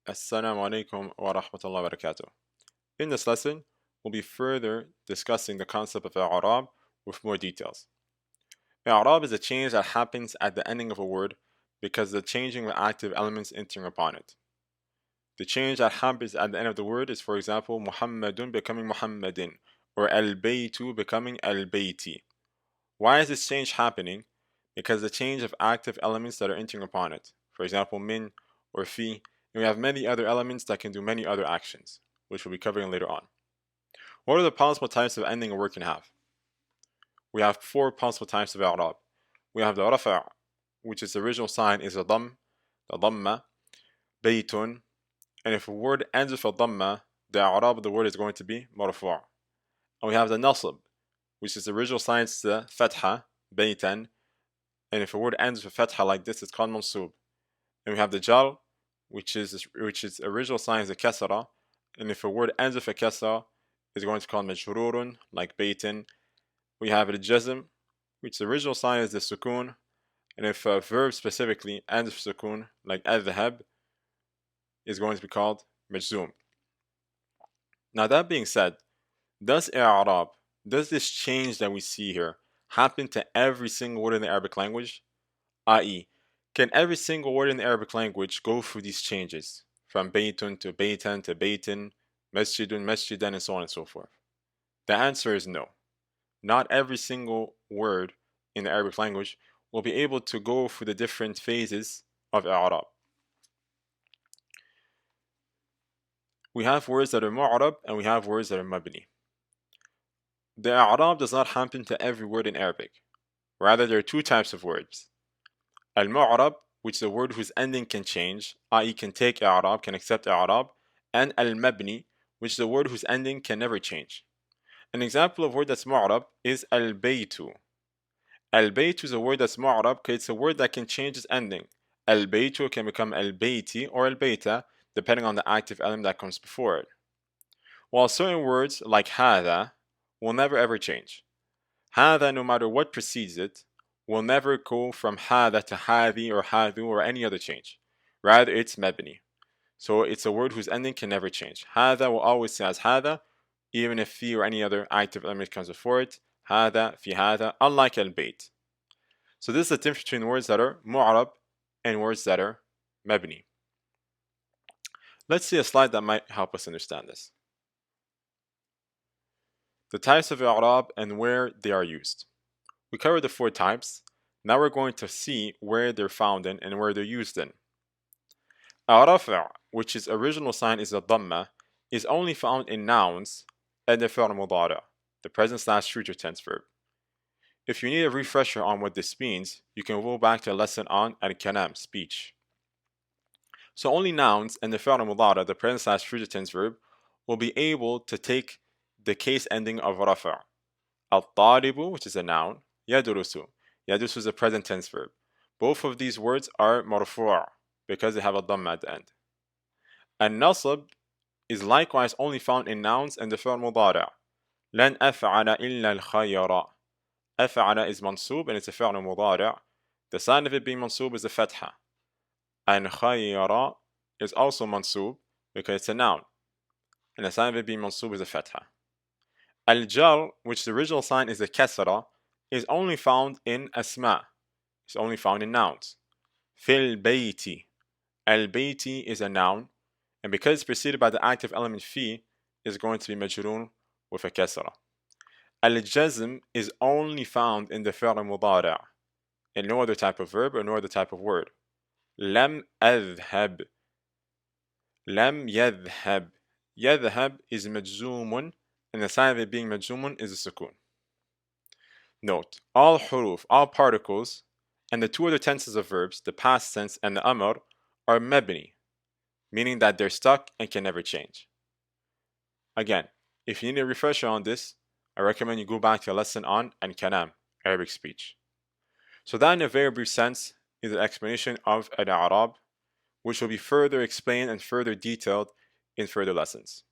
Assalamu alaikum wa rahmatullahi wa barakatuh. In this lesson, we'll be further discussing the concept of Iraab with more details. Iraab is a change that happens at the ending of a word because of the changing of active elements entering upon it. The change that happens at the end of the word is, for example, Muhammadun becoming Muhammadin, or Al-Baytu becoming Al-Bayti. Why is this change happening? Because the change of active elements that are entering upon it. For example, min or fi. And we have many other elements that can do many other actions, which we'll be covering later on. What are the possible types of ending a word can have? We have four possible types of i'rab. We have the rafa', which its original sign is a dam, the dhamma, baytun, and if a word ends with a dhamma, the i'rab of the word is going to be marfu'. And we have the nasb, which is the original sign is the fatha, baytan, and if a word ends with fatha like this, it's called mansub. And we have the jar, which is original sign is a kasra, and if a word ends with a kasra, it's going to call majrurun, like baytin. We have the jazm, which the original sign is the sukun, and if a verb specifically ends with sukun, like adhab, is going to be called majzum. Now that being said, does this change that we see here, happen to every single word in the Arabic language? I.e., can every single word in the Arabic language go through these changes, from baytun to baytan to baytin, masjidun, masjidan, and so on and so forth? The answer is no. Not every single word in the Arabic language will be able to go through the different phases of i'rab. We have words that are mu'rab and we have words that are mabni. The i'rab does not happen to every word in Arabic. Rather, there are two types of words. Al-mu'rab, which is a word whose ending can change, i.e. can take i'rab, can accept i'rab, and al-mabni, which is a word whose ending can never change. An example of a word that's mu'rab is al-baytu. Al-baytu is a word that's mu'rab because it's a word that can change its ending. Al-baytu can become al-bayti or al-bayta, depending on the active element that comes before it. While certain words, like hada, will never ever change. Hada, no matter what precedes it, will never go from hada to hadi or hadu or any other change. Rather, it's mabni. So it's a word whose ending can never change. Hada will always say as hada, even if fi or any other active element comes before it. Hada, fi hada, unlike al-bayt. So this is the difference between words that are mu'rab and words that are mabni. Let's see a slide that might help us understand this. The types of i'rab and where they are used. We covered the four types. Now we're going to see where they're found in and where they're used in. Al-rafa', which its original sign is a dhamma, is only found in nouns and the fi'l mudari', the present/future tense verb. If you need a refresher on what this means, you can go back to a lesson on al-kalam, speech. So only nouns and the fi'l mudari', the present/future tense verb, will be able to take the case ending of rafa'. Al-talibu, which is a noun, yadrusu. Yadrusu is a present tense verb. Both of these words are marfu' because they have a dhamma at the end. An-nasb is likewise only found in nouns and the fi'l mudari'. لن أفعل إلا الخير. أفعل is mansub and it's a fi'l mudari'. The sign of it being mansub is the fatha. And khayra is also mansub because it's a noun. And the sign of it being mansub is a fatha. Al-jar, which the original sign is a kasra, is only found in asma. It's only found in nouns. Fil bayti. Al-bayti is a noun, and because it's preceded by the active element fi, is going to be majroon with a kasra. Al-jazm is only found in the fi'l mudari', and no other type of verb or no other type of word. Lam adhab. Lam yadhhab. Yadhhab is majzumun, and the sign of it being majzumun is a sukun. Note, all huruf, all particles, and the two other tenses of verbs, the past tense and the amr, are mabni, meaning that they're stuck and can never change. Again, if you need a refresher on this, I recommend you go back to a lesson on al-kalam, Arabic speech. So that in a very brief sense is an explanation of al-i'rab, which will be further explained and further detailed in further lessons.